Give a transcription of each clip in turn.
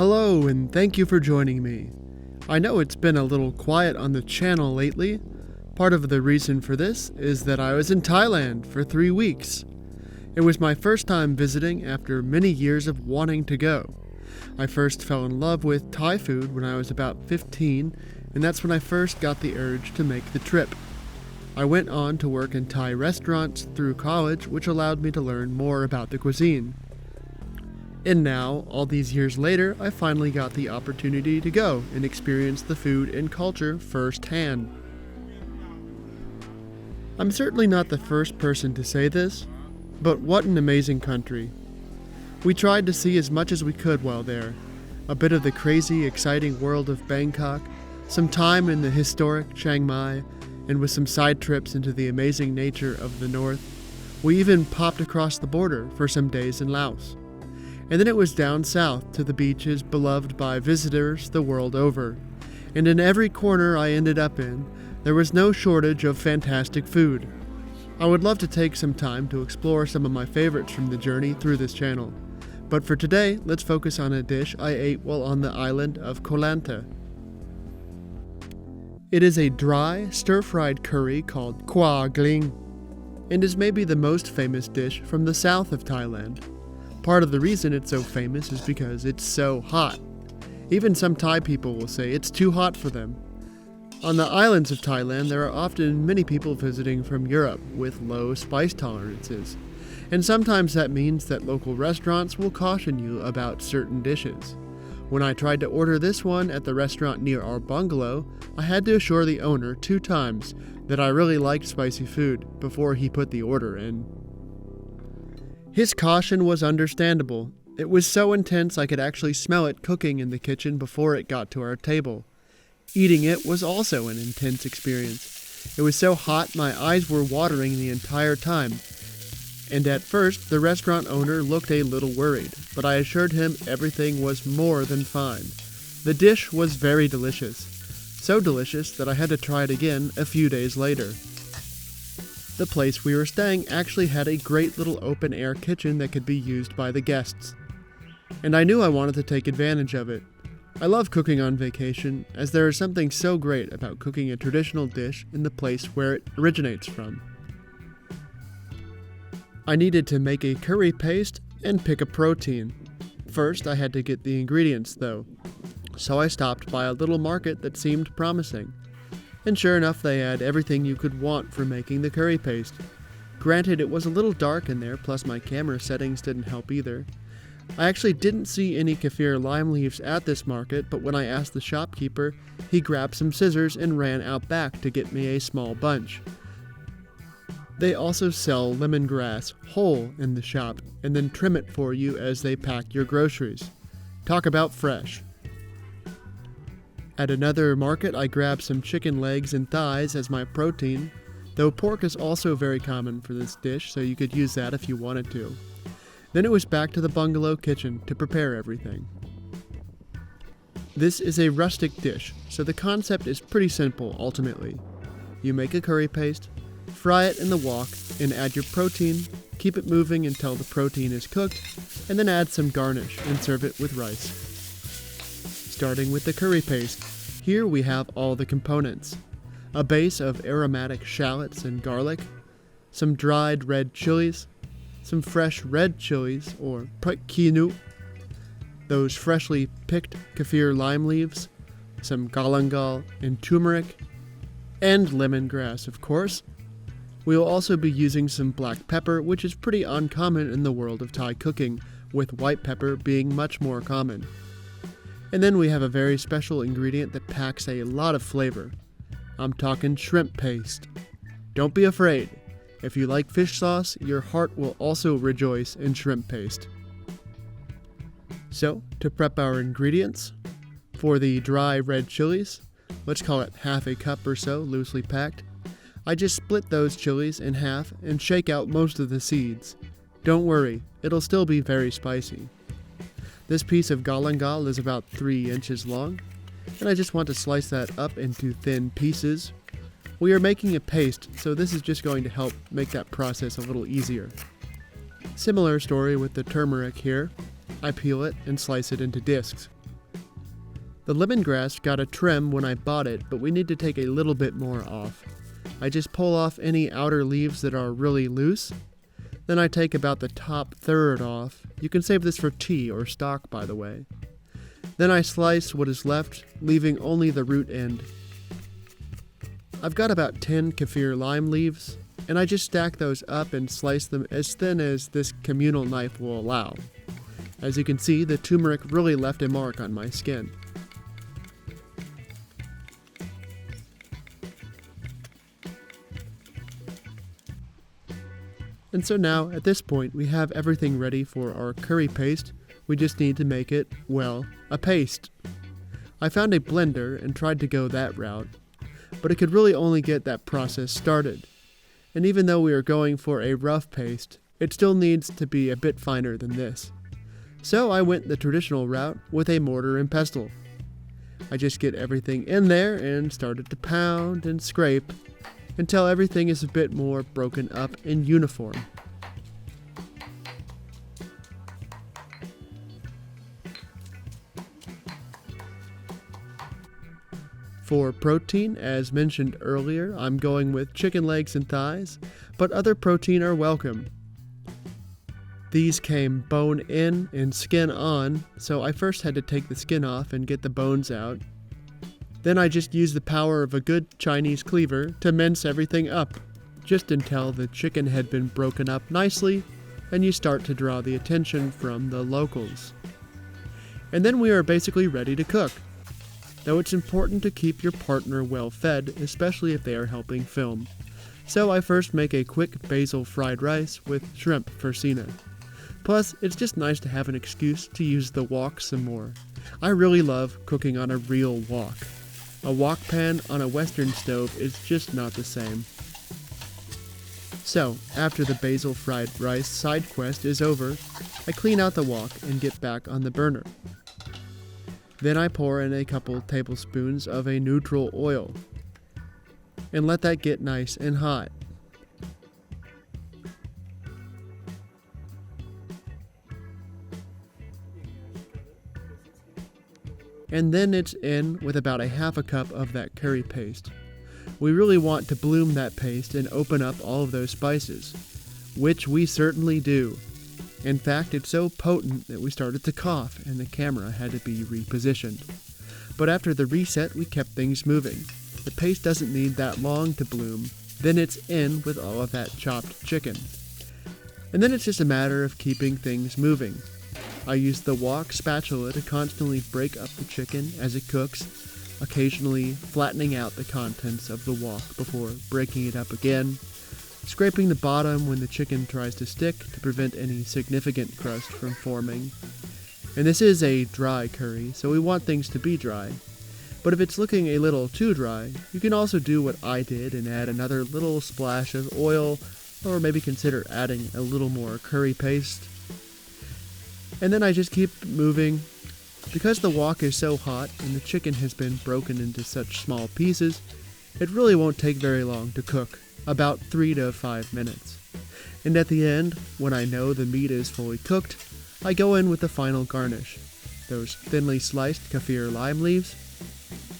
Hello, and thank you for joining me. I know it's been a little quiet on the channel lately. Part of the reason for this is that I was in Thailand for 3 weeks. It was my first time visiting after many years of wanting to go. I first fell in love with Thai food when I was about 15, and that's when I first got the urge to make the trip. I went on to work in Thai restaurants through college, which allowed me to learn more about the cuisine. And now, all these years later, I finally got the opportunity to go and experience the food and culture firsthand. I'm certainly not the first person to say this, but what an amazing country. We tried to see as much as we could while there. A bit of the crazy, exciting world of Bangkok, some time in the historic Chiang Mai, and with some side trips into the amazing nature of the north. We even popped across the border for some days in Laos. And then it was down south to the beaches beloved by visitors the world over. And in every corner I ended up in, there was no shortage of fantastic food. I would love to take some time to explore some of my favorites from the journey through this channel. But for today, let's focus on a dish I ate while on the island of Koh Lanta. It is a dry, stir-fried curry called Khua Kling, and is maybe the most famous dish from the south of Thailand. Part of the reason it's so famous is because it's so hot. Even some Thai people will say it's too hot for them. On the islands of Thailand, there are often many people visiting from Europe with low spice tolerances, and sometimes that means that local restaurants will caution you about certain dishes. When I tried to order this one at the restaurant near our bungalow, I had to assure the owner 2 times that I really liked spicy food before he put the order in. His caution was understandable. It was so intense I could actually smell it cooking in the kitchen before it got to our table. Eating it was also an intense experience. It was so hot my eyes were watering the entire time. And at first, the restaurant owner looked a little worried, but I assured him everything was more than fine. The dish was very delicious. So delicious that I had to try it again a few days later. The place we were staying actually had a great little open-air kitchen that could be used by the guests. And I knew I wanted to take advantage of it. I love cooking on vacation, as there is something so great about cooking a traditional dish in the place where it originates from. I needed to make a curry paste and pick a protein. First, I had to get the ingredients, though. So I stopped by a little market that seemed promising. And sure enough, they had everything you could want for making the curry paste. Granted, it was a little dark in there, plus my camera settings didn't help either. I actually didn't see any kaffir lime leaves at this market, but when I asked the shopkeeper, he grabbed some scissors and ran out back to get me a small bunch. They also sell lemongrass whole in the shop, and then trim it for you as they pack your groceries. Talk about fresh. At another market, I grabbed some chicken legs and thighs as my protein, though pork is also very common for this dish, so you could use that if you wanted to. Then it was back to the bungalow kitchen to prepare everything. This is a rustic dish, so the concept is pretty simple ultimately. You make a curry paste, fry it in the wok, and add your protein, keep it moving until the protein is cooked, and then add some garnish and serve it with rice. Starting with the curry paste, here we have all the components. A base of aromatic shallots and garlic, some dried red chilies, some fresh red chilies or kinu, those freshly picked kaffir lime leaves, some galangal and turmeric, and lemongrass, of course. We will also be using some black pepper, which is pretty uncommon in the world of Thai cooking, with white pepper being much more common. And then we have a very special ingredient that packs a lot of flavor. I'm talking shrimp paste. Don't be afraid. If you like fish sauce, your heart will also rejoice in shrimp paste. So, to prep our ingredients, for the dry red chilies, let's call it half a cup or so, loosely packed, I just split those chilies in half and shake out most of the seeds. Don't worry, it'll still be very spicy. This piece of galangal is about 3 inches long, and I just want to slice that up into thin pieces. We are making a paste, so this is just going to help make that process a little easier. Similar story with the turmeric here. I peel it and slice it into discs. The lemongrass got a trim when I bought it, but we need to take a little bit more off. I just pull off any outer leaves that are really loose. Then I take about the top third off. You can save this for tea or stock, by the way. Then I slice what is left, leaving only the root end. I've got about 10 kaffir lime leaves, and I just stack those up and slice them as thin as this communal knife will allow. As you can see, the turmeric really left a mark on my skin. And so now, at this point, we have everything ready for our curry paste. We just need to make it, well, a paste. I found a blender and tried to go that route, but it could really only get that process started. And even though we are going for a rough paste, it still needs to be a bit finer than this. So I went the traditional route with a mortar and pestle. I just get everything in there and started to pound and scrape until everything is a bit more broken up and uniform. For protein, as mentioned earlier, I'm going with chicken legs and thighs, but other protein are welcome. These came bone in and skin on, so I first had to take the skin off and get the bones out. Then I just used the power of a good Chinese cleaver to mince everything up, just until the chicken had been broken up nicely and you start to draw the attention from the locals. And then we are basically ready to cook. Though it's important to keep your partner well fed, especially if they are helping film. So I first make a quick basil fried rice with shrimp farcina. Plus, it's just nice to have an excuse to use the wok some more. I really love cooking on a real wok. A wok pan on a Western stove is just not the same. So, after the basil fried rice side quest is over, I clean out the wok and get back on the burner. Then I pour in a couple tablespoons of a neutral oil and let that get nice and hot. And then it's in with about a half a cup of that curry paste. We really want to bloom that paste and open up all of those spices, which we certainly do. In fact, it's so potent that we started to cough and the camera had to be repositioned. But after the reset, we kept things moving. The paste doesn't need that long to bloom. Then it's in with all of that chopped chicken. And then it's just a matter of keeping things moving. I use the wok spatula to constantly break up the chicken as it cooks, occasionally flattening out the contents of the wok before breaking it up again, scraping the bottom when the chicken tries to stick to prevent any significant crust from forming. And this is a dry curry, so we want things to be dry. But if it's looking a little too dry, you can also do what I did and add another little splash of oil, or maybe consider adding a little more curry paste. And then I just keep moving. Because the wok is so hot and the chicken has been broken into such small pieces, it really won't take very long to cook, about 3 to 5 minutes. And at the end, when I know the meat is fully cooked, I go in with the final garnish, those thinly sliced kaffir lime leaves,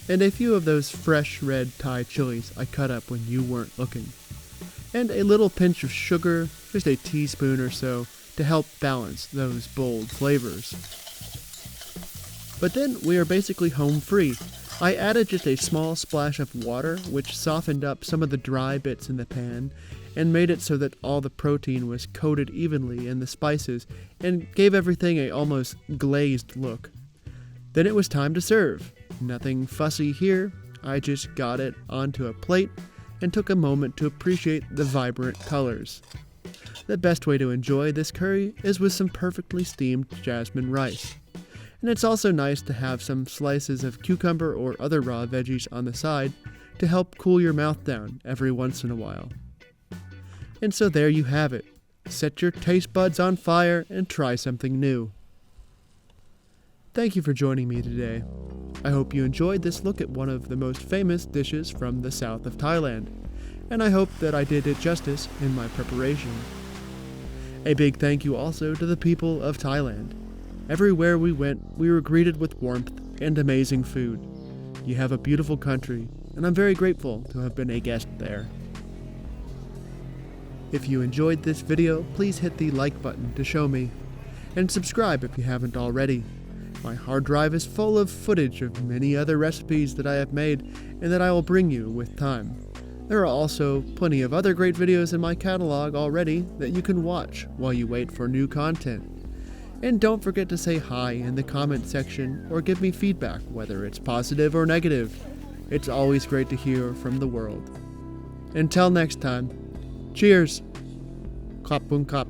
and a few of those fresh red Thai chilies I cut up when you weren't looking, and a little pinch of sugar, just a teaspoon or so, to help balance those bold flavors. But then we are basically home free. I added just a small splash of water, which softened up some of the dry bits in the pan, and made it so that all the protein was coated evenly in the spices, and gave everything a almost glazed look. Then it was time to serve. Nothing fussy here, I just got it onto a plate, and took a moment to appreciate the vibrant colors. The best way to enjoy this curry is with some perfectly steamed jasmine rice. And it's also nice to have some slices of cucumber or other raw veggies on the side to help cool your mouth down every once in a while. And so there you have it. Set your taste buds on fire and try something new. Thank you for joining me today. I hope you enjoyed this look at one of the most famous dishes from the south of Thailand, and I hope that I did it justice in my preparation. A big thank you also to the people of Thailand. Everywhere we went, we were greeted with warmth and amazing food. You have a beautiful country, and I'm very grateful to have been a guest there. If you enjoyed this video, please hit the like button to show me, and subscribe if you haven't already. My hard drive is full of footage of many other recipes that I have made and that I will bring you with time. There are also plenty of other great videos in my catalog already that you can watch while you wait for new content. And don't forget to say hi in the comment section or give me feedback, whether it's positive or negative. It's always great to hear from the world. Until next time, cheers! Kap bung kap.